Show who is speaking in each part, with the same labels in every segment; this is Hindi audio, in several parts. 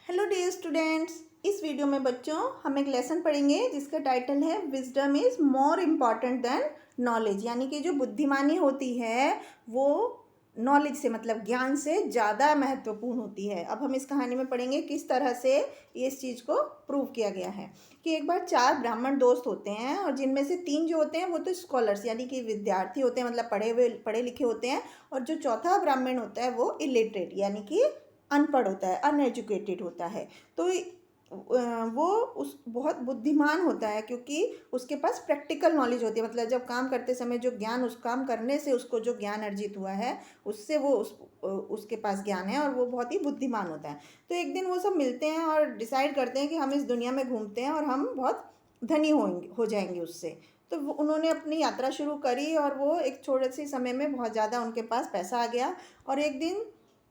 Speaker 1: Hello dear students. इस वीडियो में बच्चों हम एक लेसन पढ़ेंगे जिसका टाइटल है wisdom is more important than knowledge. यानी कि जो बुद्धिमानी होती है वो नॉलेज से मतलब ज्ञान से ज़्यादा महत्वपूर्ण होती है। अब हम इस कहानी में पढ़ेंगे किस तरह से ये इस चीज़ को प्रूव किया गया है कि एक बार 4 ब्राह्मण दोस्त होते हैं और जिनमें से 3 जो होते हैं वो तो स्कॉलर्स यानी कि विद्यार्थी होते हैं, मतलब पढ़े लिखे होते हैं। और जो चौथा ब्राह्मण होता है वो इलिटरेट यानी कि अनपढ़ होता है, अनएजुकेटेड होता है। तो वो उस बहुत बुद्धिमान होता है क्योंकि उसके पास प्रैक्टिकल नॉलेज होती है, मतलब जब काम करते समय जो ज्ञान उस काम करने से उसको जो ज्ञान अर्जित हुआ है उससे वो उसके पास ज्ञान है और वो बहुत ही बुद्धिमान होता है। तो एक दिन वो सब मिलते हैं और डिसाइड करते हैं कि हम इस दुनिया में घूमते हैं और हम बहुत धनी हो जाएंगे उससे। तो उन्होंने अपनी यात्रा शुरू करी और वो एक छोटे से समय में बहुत ज़्यादा उनके पास पैसा आ गया। और एक दिन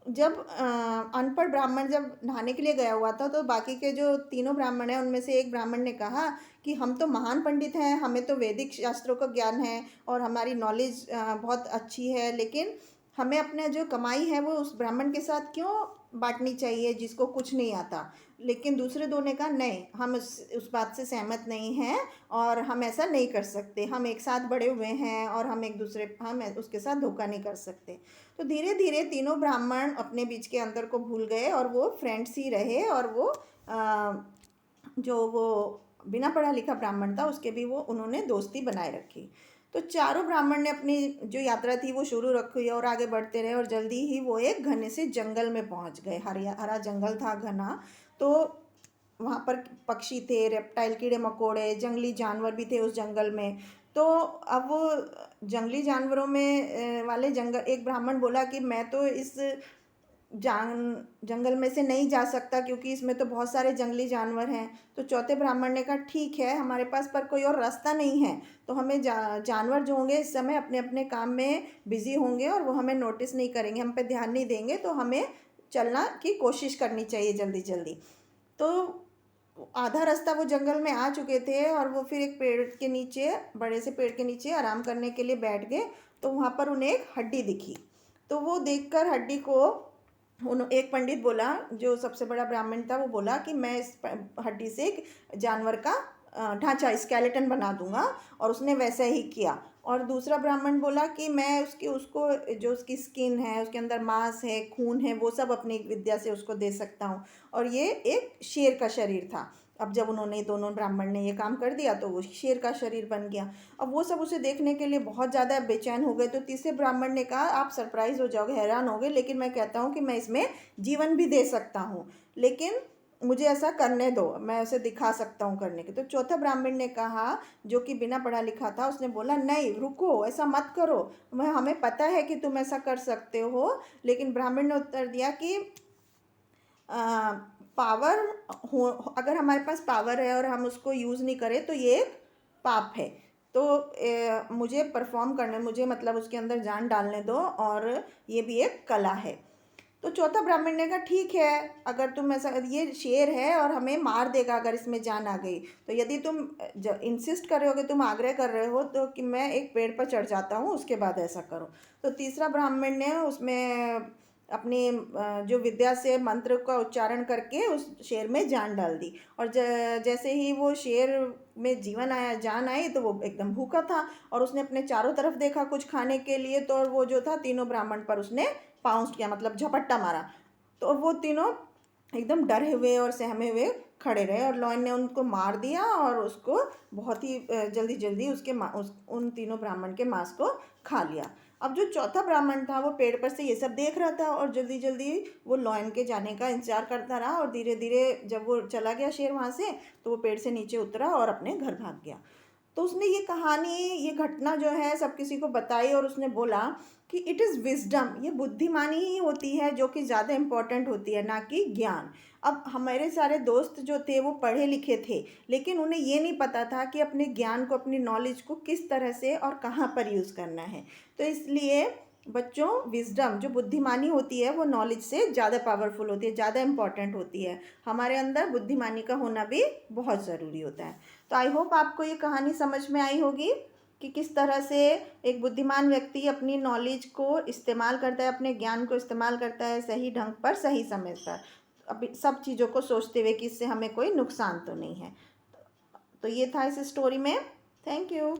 Speaker 1: जब अनपढ़ ब्राह्मण जब नहाने के लिए गया हुआ था तो बाकी के जो तीनों ब्राह्मण हैं उनमें से एक ब्राह्मण ने कहा कि हम तो महान पंडित हैं, हमें तो वैदिक शास्त्रों का ज्ञान है और हमारी नॉलेज बहुत अच्छी है, लेकिन हमें अपना जो कमाई है वो उस ब्राह्मण के साथ क्यों बांटनी चाहिए जिसको कुछ नहीं आता। लेकिन दूसरे दो ने कहा नहीं, हम उस बात से सहमत नहीं हैं और हम ऐसा नहीं कर सकते, हम एक साथ बड़े हुए हैं और हम उसके साथ धोखा नहीं कर सकते। तो धीरे धीरे तीनों ब्राह्मण अपने बीच के अंतर को भूल गए और वो फ्रेंड्स ही रहे। और वो जो वो बिना पढ़ा लिखा ब्राह्मण था उसके भी वो उन्होंने दोस्ती बनाए रखी। तो चारों ब्राह्मण ने अपनी जो यात्रा थी वो शुरू रखी और आगे बढ़ते रहे और जल्दी ही वो एक घने से जंगल में पहुंच गए। हरा हरा जंगल था, घना। तो वहाँ पर पक्षी थे, रेप्टाइल, कीड़े मकोड़े, जंगली जानवर भी थे उस जंगल में। तो अब वो जंगली जानवरों में वाले जंगल एक ब्राह्मण बोला कि मैं तो इस जंगल में से नहीं जा सकता क्योंकि इसमें तो बहुत सारे जंगली जानवर हैं। तो चौथे ब्राह्मण ने कहा ठीक है, हमारे पास पर कोई और रास्ता नहीं है, तो हमें जानवर जो होंगे इस समय अपने अपने काम में बिजी होंगे और वो हमें नोटिस नहीं करेंगे, हम पे ध्यान नहीं देंगे, तो हमें चलना की कोशिश करनी चाहिए जल्दी जल्दी। तो आधा रास्ता वो जंगल में आ चुके थे और वो फिर एक पेड़ के नीचे, बड़े से पेड़ के नीचे आराम करने के लिए बैठ गए। तो वहाँ पर उन्हें एक हड्डी दिखी। तो वो देखकर हड्डी को एक पंडित बोला, जो सबसे बड़ा ब्राह्मण था, वो बोला कि मैं इस हड्डी से एक जानवर का ढांचा, स्केलेटन बना दूंगा। और उसने वैसा ही किया। और दूसरा ब्राह्मण बोला कि मैं उसको जो उसकी स्किन है, उसके अंदर मांस है, खून है, वो सब अपनी विद्या से उसको दे सकता हूँ। और ये एक शेर का शरीर था। अब जब उन्होंने दोनों ब्राह्मण ने ये काम कर दिया तो वो शेर का शरीर बन गया। अब वो सब उसे देखने के लिए बहुत ज़्यादा बेचैन हो गए। तो तीसरे ब्राह्मण ने कहा आप सरप्राइज हो जाओगे, हैरान होगे, लेकिन मैं कहता हूँ कि मैं इसमें जीवन भी दे सकता हूँ, लेकिन मुझे ऐसा करने दो, मैं उसे दिखा सकता हूँ करने के। तो चौथा ब्राह्मण ने कहा, जो कि बिना पढ़ा लिखा था, उसने बोला नहीं रुको, ऐसा मत करो, हमें पता है कि तुम ऐसा कर सकते हो। लेकिन ब्राह्मण ने उत्तर दिया कि पावर हो, अगर हमारे पास पावर है और हम उसको यूज़ नहीं करें तो ये एक पाप है। तो मुझे परफॉर्म करने, मुझे मतलब उसके अंदर जान डालने दो, और ये भी एक कला है। तो चौथा ब्राह्मण ने कहा ठीक है, अगर तुम ऐसा, ये शेर है और हमें मार देगा अगर इसमें जान आ गई, तो यदि तुम इंसिस्ट कर रहे हो कि तुम आग्रह कर रहे हो तो कि मैं एक पेड़ पर चढ़ जाता हूँ, उसके बाद ऐसा करो। तो तीसरा ब्राह्मण ने उसमें अपनी जो विद्या से मंत्र का उच्चारण करके उस शेर में जान डाल दी। और जैसे ही वो शेर में जीवन आया, जान आई, तो वो एकदम भूखा था और उसने अपने चारों तरफ देखा कुछ खाने के लिए। तो वो जो था तीनों ब्राह्मण पर उसने पाउंस किया, मतलब झपट्टा मारा। तो वो तीनों एकदम डरे हुए और सहमे हुए खड़े रहे और लॉयन ने उनको मार दिया और उसको बहुत ही जल्दी जल्दी उन तीनों ब्राह्मण के मांस को खा लिया। अब जो चौथा ब्राह्मण था वो पेड़ पर से ये सब देख रहा था और जल्दी जल्दी वो लॉयन के जाने का इंतजार करता रहा। और धीरे धीरे जब वो चला गया शेर वहाँ से, तो वो पेड़ से नीचे उतरा और अपने घर भाग गया। तो उसने ये कहानी, ये घटना जो है सब किसी को बताई और उसने बोला कि इट इज़ विजडम, ये बुद्धिमानी ही होती है जो कि ज़्यादा इम्पोर्टेंट होती है, ना कि ज्ञान। अब हमारे सारे दोस्त जो थे वो पढ़े लिखे थे, लेकिन उन्हें ये नहीं पता था कि अपने ज्ञान को, अपनी नॉलेज को किस तरह से और कहाँ पर यूज़ करना है। तो इसलिए बच्चों, विजडम जो बुद्धिमानी होती है वो नॉलेज से ज़्यादा पावरफुल होती है, ज़्यादा इम्पॉर्टेंट होती है। हमारे अंदर बुद्धिमानी का होना भी बहुत ज़रूरी होता है। तो आई होप आपको ये कहानी समझ में आई होगी कि किस तरह से एक बुद्धिमान व्यक्ति अपनी नॉलेज को इस्तेमाल करता है, अपने ज्ञान को इस्तेमाल करता है सही ढंग पर, सही समय पर। अभी सब चीज़ों को सोचते हुए कि इससे हमें कोई नुकसान तो नहीं है। तो ये था इस स्टोरी में। Thank you.